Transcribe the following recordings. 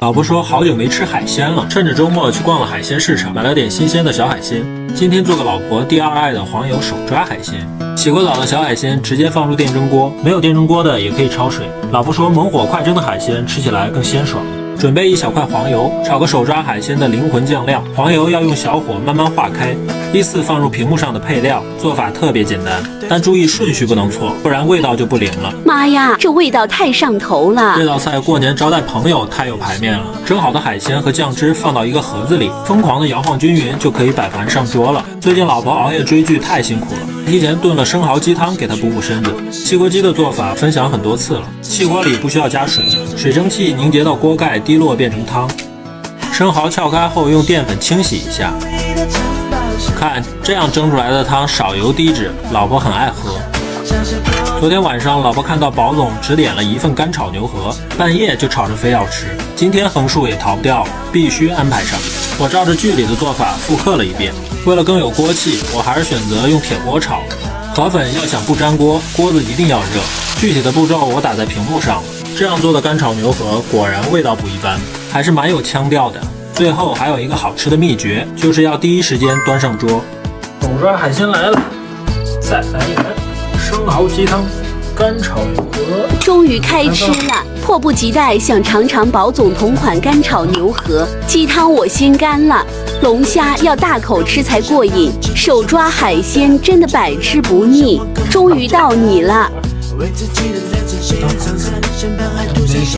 老婆说好久没吃海鲜了，趁着周末去逛了海鲜市场，买了点新鲜的小海鲜。今天做个老婆第二爱的黄油手抓海鲜。洗过澡的小海鲜直接放入电蒸锅，没有电蒸锅的也可以焯水。老婆说猛火快蒸的海鲜吃起来更鲜爽。准备一小块黄油，炒个手抓海鲜的灵魂酱料。黄油要用小火慢慢化开，依次放入屏幕上的配料。做法特别简单，但注意顺序不能错，不然味道就不灵了。妈呀，这味道太上头了！这道菜过年招待朋友太有排面了。蒸好的海鲜和酱汁放到一个盒子里，疯狂的摇晃均匀，就可以摆盘上桌了。最近老婆熬夜追剧太辛苦了，提前炖了生蚝鸡汤给她补身子。汽锅鸡的做法分享很多次了，汽锅里不需要加水，水蒸气凝结到锅盖滴落变成汤。生蚝撬开后用淀粉清洗一下，看这样蒸出来的汤少油低脂，老婆很爱喝。昨天晚上老婆看到宝总只点了一份干炒牛河，半夜就吵着非要吃，今天横竖也逃不掉，必须安排上。我照着剧里的做法复刻了一遍，为了更有锅气，我还是选择用铁锅炒。河粉要想不粘锅，锅子一定要热。具体的步骤我打在屏幕上了。这样做的干炒牛河果然味道不一般，还是蛮有腔调的。最后还有一个好吃的秘诀，就是要第一时间端上桌。手抓海鲜来了，再来一盘生蚝鸡汤，干炒牛河。终于开吃了，迫不及待想尝尝宝总同款干炒牛河。鸡汤我先干了，龙虾要大口吃才过瘾，手抓海鲜真的百吃不腻。终于到你了。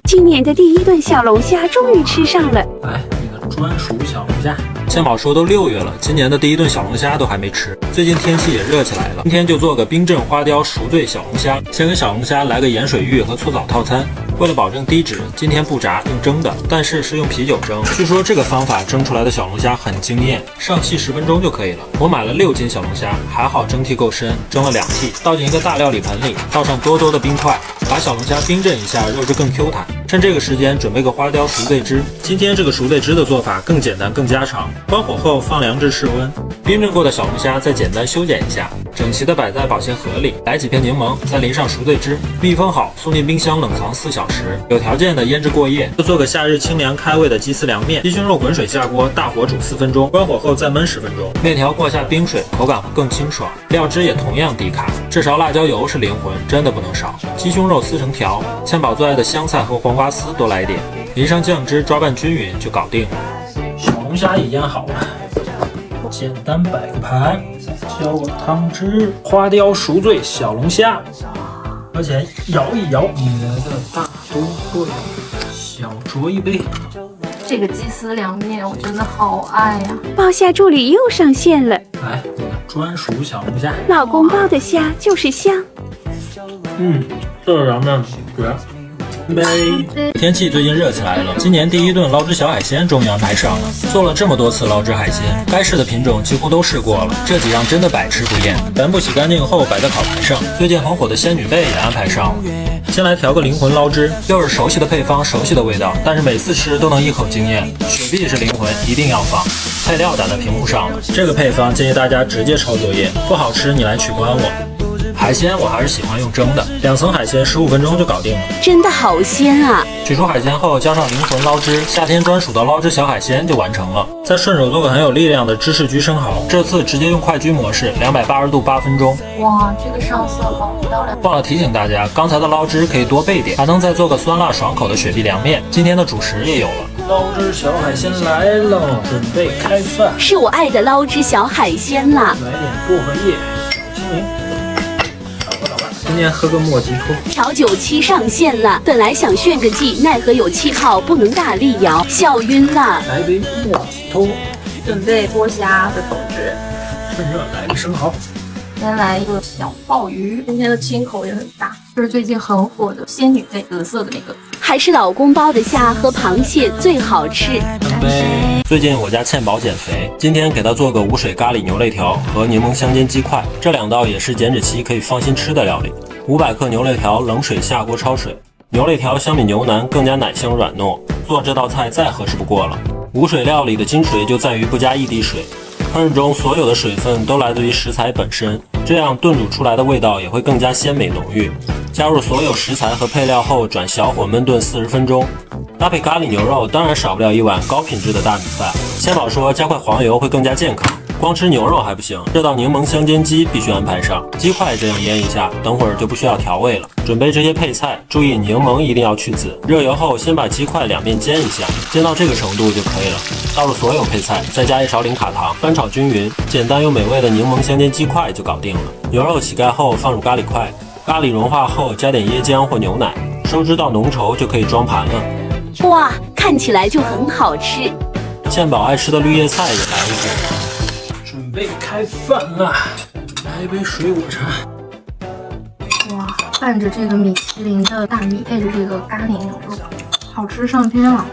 今年的第一顿小龙虾终于吃上了，来你的专属小龙虾。千宝说都6月了，今年的第一顿小龙虾都还没吃。最近天气也热起来了，今天就做个冰镇花雕熟醉小龙虾。先给小龙虾来个盐水浴和搓澡套餐。为了保证低脂，今天不炸用蒸的，但是用啤酒蒸。据说这个方法蒸出来的小龙虾很惊艳，上气10分钟就可以了。我买了6斤小龙虾，还好蒸屉够深，蒸了2屉，倒进一个大料理盆里，倒上多多的冰块，把小龙虾冰镇一下，肉质更 Q 弹。趁这个时间准备个花雕熟醉汁。今天这个熟醉汁的做法更简单更家常，关火后放凉至室温。冰镇过的小龙虾再简单修剪一下，整齐的摆在保鲜盒里，来几片柠檬，再淋上熟醉汁，密封好，送进冰箱冷藏4小时。有条件的腌制过夜。就做个夏日清凉开胃的鸡丝凉面。鸡胸肉滚水下锅，大火煮4分钟，关火后再焖10分钟。面条过下冰水，口感会更清爽。料汁也同样低卡。这勺辣椒油是灵魂，真的不能少。鸡胸肉撕成条，千宝最爱的香菜和黄瓜丝多来一点，淋上酱汁，抓拌均匀就搞定了。小龙虾也腌好了，简单摆个盘，浇个汤汁，花雕熟醉小龙虾，而且摇一摇，你来个大都会，小酌一杯。这个鸡丝凉面我真的好爱呀！爆虾助理又上线了，来你的专属小龙虾。老公爆的虾就是香。这凉面绝。天气最近热起来了，今年第一顿捞汁小海鲜终于安排上了。做了这么多次捞汁海鲜，该试的品种几乎都试过了，这几样真的百吃不厌。全部洗干净后摆在烤盘上，最近很火的仙女贝也安排上了。先来调个灵魂捞汁，又是熟悉的配方，熟悉的味道，但是每次吃都能一口惊艳。雪碧是灵魂，一定要放。配料打在屏幕上了，这个配方建议大家直接抄作业，不好吃你来取关我。海鲜我还是喜欢用蒸的，2层海鲜15分钟就搞定了，真的好鲜啊！取出海鲜后加上灵魂捞汁，夏天专属的捞汁小海鲜就完成了。再顺手做个很有力量的芝士焗生蚝，这次直接用快焗模式，280度8分钟。哇，这个上色好漂亮！忘了提醒大家，刚才的捞汁可以多备点，还能再做个酸辣爽口的雪碧凉面。今天的主食也有了，捞汁小海鲜来喽，准备开饭。是我爱的捞汁小海鲜啦！来点薄荷叶，小青柠。今天喝个莫吉托。调酒期上线了，本来想炫个技，奈何有气泡不能大力摇，笑晕了。来杯莫吉托。准备剥虾的同志，趁热来个生蚝。先来一个小鲍鱼，今天的清口也很大，就是最近很火的仙女贝紫色的那个。还是老公包的虾和螃蟹最好吃。干杯！最近我家倩宝减肥，今天给她做个无水咖喱牛肋条和柠檬香煎鸡块，这2道也是减脂期可以放心吃的料理。500克牛肋条冷水下锅焯水，牛肋条相比牛腩更加奶香软糯，做这道菜再合适不过了。无水料理的精髓就在于不加一滴水，烹饪中所有的水分都来自于食材本身，这样炖煮出来的味道也会更加鲜美浓郁。加入所有食材和配料后，转小火焖炖40分钟。搭配咖喱牛肉，当然少不了一碗高品质的大米饭。千宝说加块黄油会更加健康。光吃牛肉还不行，这道柠檬香煎鸡必须安排上。鸡块这样腌一下，等会儿就不需要调味了。准备这些配菜，注意柠檬一定要去籽。热油后，先把鸡块两面煎一下，煎到这个程度就可以了。倒入所有配菜，再加1勺零卡糖，翻炒均匀，简单又美味的柠檬香煎鸡块就搞定了。牛肉起盖后放入咖喱块，咖喱融化后加点椰浆或牛奶，收汁到浓稠就可以装盘了。哇，看起来就很好吃。倩宝爱吃的绿叶菜也来一份。准备开饭了，来一杯水果茶。哇，拌着这个米其林的大米，配着这个咖喱牛肉，好吃上天了。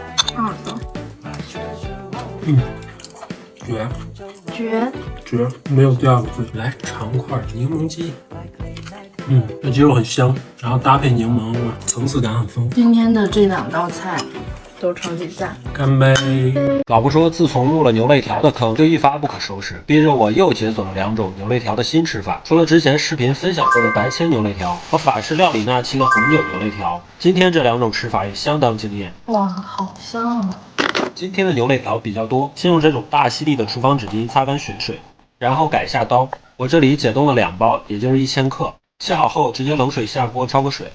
绝，没有第二个字。来尝块柠檬鸡。这鸡肉很香，然后搭配柠檬，层次感很丰富。今天的这2道菜都超级赞，干杯！老婆说，自从入了牛肋条的坑，就一发不可收拾，逼着我又解锁了2种牛肋条的新吃法。除了之前视频分享过的白切牛肋条和法式料理那期的红酒牛肋条，今天这2种吃法也相当惊艳。哇，好香啊！今天的牛肋条比较多，先用这种大吸力的厨房纸巾擦干血水，然后改下刀。我这里解冻了2包，也就是1000克。切好后直接冷水下锅焯个水。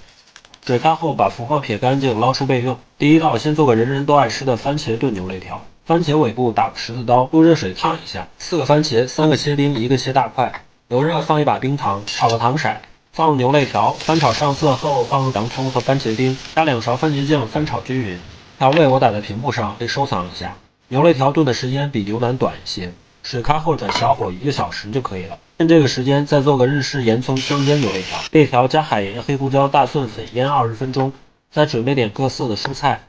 水开后，把浮沫撇干净，捞出备用。第一道，先做个人人都爱吃的番茄炖牛肋条。番茄尾部打个十字刀，用热水烫一下。4个番茄，3个切丁，1个切大块。油热放一把冰糖，炒个糖色，放入牛肋条，翻炒上色后放入洋葱和番茄丁，加2勺番茄酱，翻炒均匀。调味我打在屏幕上，可以收藏一下。牛肋条炖的时间比牛腩短一些，水开后转小火1个小时就可以了。趁这个时间再做个日式盐葱香煎牛肋条，肋条加海盐、黑胡椒、大蒜粉腌20分钟，再准备点各色的蔬菜。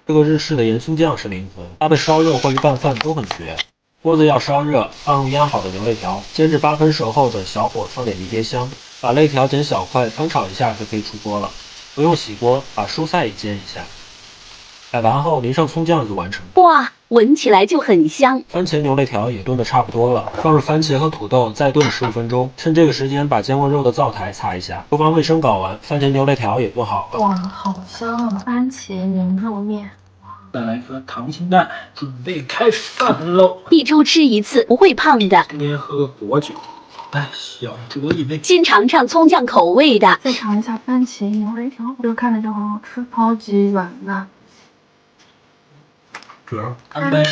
这个日式的盐酥酱是灵魂，搭配烧肉或鱼拌饭都很绝。锅子要烧热，放入腌好的牛肋条，煎至8分熟后转小火，放点迷迭香，把肋条剪小块，翻炒一下就可以出锅了。不用洗锅，把蔬菜也煎一下。摆完后淋上葱酱就完成。哇，闻起来就很香。番茄牛肋条也炖得差不多了，放入番茄和土豆，再炖15分钟。趁这个时间把煎过肉的灶台擦一下。厨房卫生搞完，番茄牛肋条也炖好了。哇，好香啊！番茄牛肉面。再来颗溏心蛋，准备开饭喽！1周吃1次，不会胖的。今天喝个果酒，来小酌一杯。先尝尝葱酱口味的，再尝一下番茄牛肋条，这个看着就很好吃，超级软烂。干杯！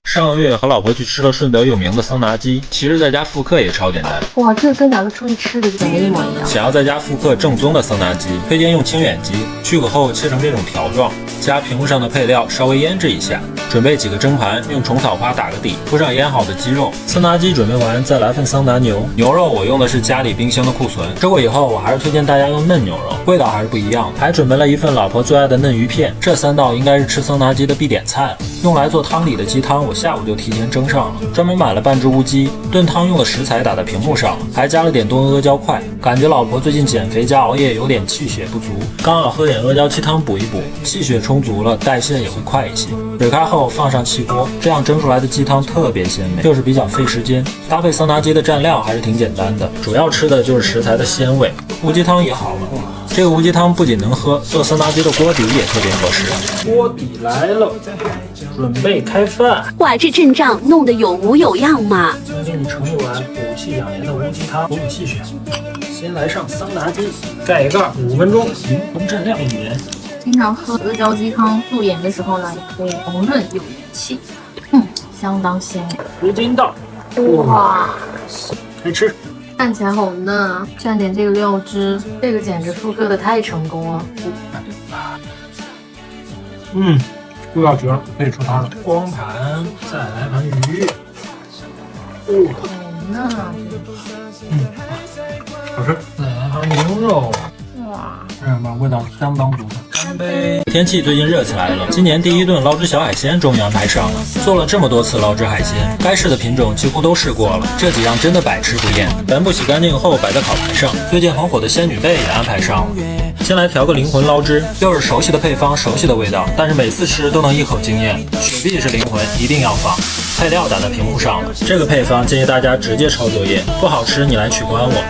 上个月和老婆去吃了顺德有名的桑拿鸡，其实在家复刻也超简单。哇，这跟咱们出去吃的贼一模一样。想要在家复刻正宗的桑拿鸡，推荐用清远鸡，去骨后切成这种条状，加屏幕上的配料稍微腌制一下。准备几个蒸盘，用虫草花打个底，铺上腌好的鸡肉。桑拿鸡准备完，再来份桑拿牛。牛肉我用的是家里冰箱的库存，吃过以后我还是推荐大家用嫩牛肉，味道还是不一样。还准备了一份老婆最爱的嫩鱼片。这3道应该是吃桑拿鸡的必点菜了。用来做汤底的鸡汤，我下午就提前蒸上了。专门买了半只乌鸡，炖汤用的食材打在屏幕上，还加了点炖阿胶块。感觉老婆最近减肥加熬夜，有点气血不足，刚好喝点阿胶鸡汤补一补，气血充足了，代谢也会快一些。水开后放上气锅，这样蒸出来的鸡汤特别鲜美，就是比较费时间。搭配桑拿鸡的蘸料还是挺简单的，主要吃的就是食材的鲜味。乌鸡汤也好了。这个乌鸡汤不仅能喝，做桑拿鸡的锅底也特别合适。锅底来了，准备开饭。哇，这阵仗弄得有模有样嘛！给你盛一碗补气养颜的乌鸡汤，补补气血。先来上桑拿鸡，盖一盖，5分钟，灵魂蘸料1年。经常喝阿胶鸡汤素颜的时候呢，也可以红润有元气，相当鲜美。时间到，哇，开吃。看起来好嫩啊！蘸点这个料汁，这个简直复刻的太成功了。味道绝了，可以出汤了。光盘，再来盘鱼。好嫩啊！好吃。再来盘牛肉。哇，这样吧，味道相当独特。干杯！天气最近热起来了，今年第1顿捞汁小海鲜终于安排上了。做了这么多次捞汁海鲜，该试的品种几乎都试过了，这几样真的百吃不厌。全部洗干净后摆在烤盘上，最近很火的仙女贝也安排上了。先来调个灵魂捞汁，又是熟悉的配方，熟悉的味道，但是每次吃都能一口惊艳。雪碧是灵魂，一定要放。配料打在屏幕上了，这个配方建议大家直接抄作业，不好吃你来取关我。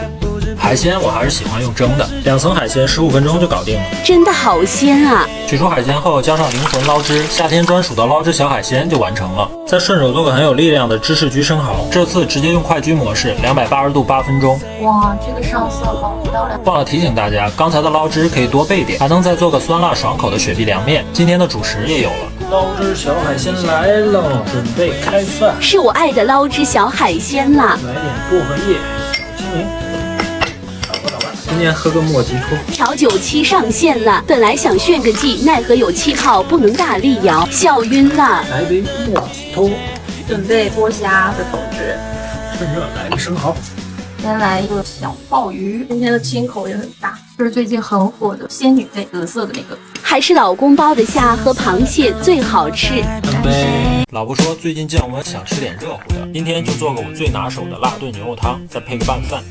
海鲜我还是喜欢用蒸的，2层海鲜15分钟就搞定了。真的好鲜啊！取出海鲜后，加上灵魂捞汁，夏天专属的捞汁小海鲜就完成了。再顺手做个很有力量的芝士焗生蚝，这次直接用快焗模式，280度8分钟。哇，这个上色好漂亮！忘了提醒大家，刚才的捞汁可以多备点，还能再做个酸辣爽口的雪碧凉面。今天的主食也有了，捞汁小海鲜来喽，准备开饭。是我爱的捞汁小海鲜啦！来点薄荷叶、小青柠。今天喝个莫吉托。调酒期上线了，本来想炫个技，奈何有气泡不能大力摇，笑晕了。来杯莫吉托。准备剥虾的头汁，趁热来个生蚝。先来一个小鲍鱼，今天的青口也很大，就是最近很火的仙女类紫色的那个。还是老公包的虾和螃蟹最好吃。干杯！老婆说最近降温，想吃点热乎的，今天就做个我最拿手的辣炖牛肉汤，再配个拌饭。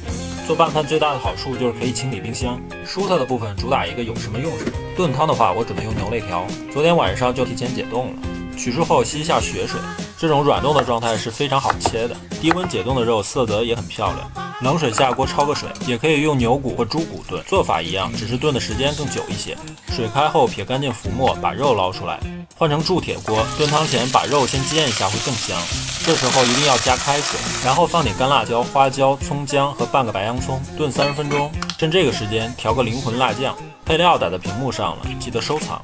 做拌饭最大的好处就是可以清理冰箱，蔬菜的部分主打一个有什么用什么。炖汤的话，我准备用牛肋条，昨天晚上就提前解冻了，取出后吸一下血水，这种软冻的状态是非常好切的。低温解冻的肉色泽也很漂亮。冷水下锅焯个水，也可以用牛骨或猪骨炖，做法一样，只是炖的时间更久一些。水开后撇干净浮沫，把肉捞出来，换成铸铁锅，炖汤前把肉先煎一下会更香。这时候一定要加开水，然后放点干辣椒、花椒、葱姜和半个白洋葱，炖30分钟。趁这个时间调个灵魂辣酱，配料打在屏幕上了，记得收藏。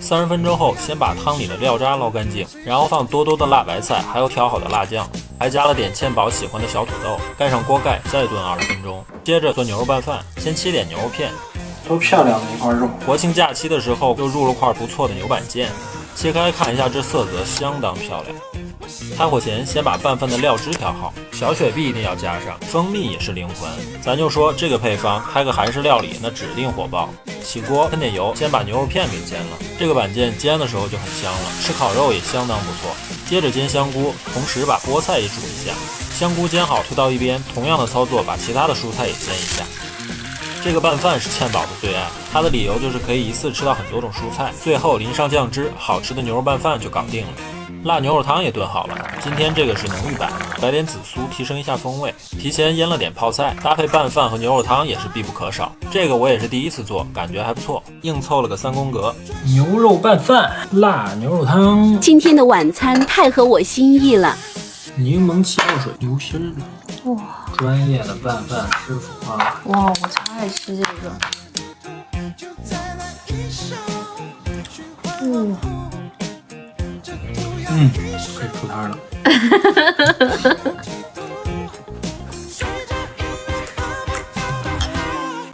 30分钟后，先把汤里的料渣捞干净，然后放多多的辣白菜，还有调好的辣酱，还加了点倩宝喜欢的小土豆，盖上锅盖，再炖20分钟。接着做牛肉拌饭，先切点牛肉片，多漂亮的一块肉！国庆假期的时候又入了块不错的牛板腱，切开看一下，这色泽相当漂亮。开火前先把拌饭的料汁调好，小雪碧一定要加上，蜂蜜也是灵魂。咱就说这个配方开个韩式料理那指定火爆。起锅喷点油，先把牛肉片给煎了，这个板腱煎的时候就很香了，吃烤肉也相当不错。接着煎香菇，同时把菠菜也煮一下，香菇煎好推到一边，同样的操作把其他的蔬菜也煎一下。这个拌饭是倩宝的最爱，它的理由就是可以一次吃到很多种蔬菜，最后淋上酱汁，好吃的牛肉拌饭就搞定了。辣牛肉汤也炖好了，今天这个是浓郁版，来点紫苏提升一下风味。提前腌了点泡菜，搭配拌饭和牛肉汤也是必不可少。这个我也是第一次做，感觉还不错，硬凑了个3宫格。牛肉拌饭、辣牛肉汤，今天的晚餐太合我心意了。柠檬气泡水流心了。哇，专业的拌饭师傅啊！哇，我超爱吃这个。可以出摊了。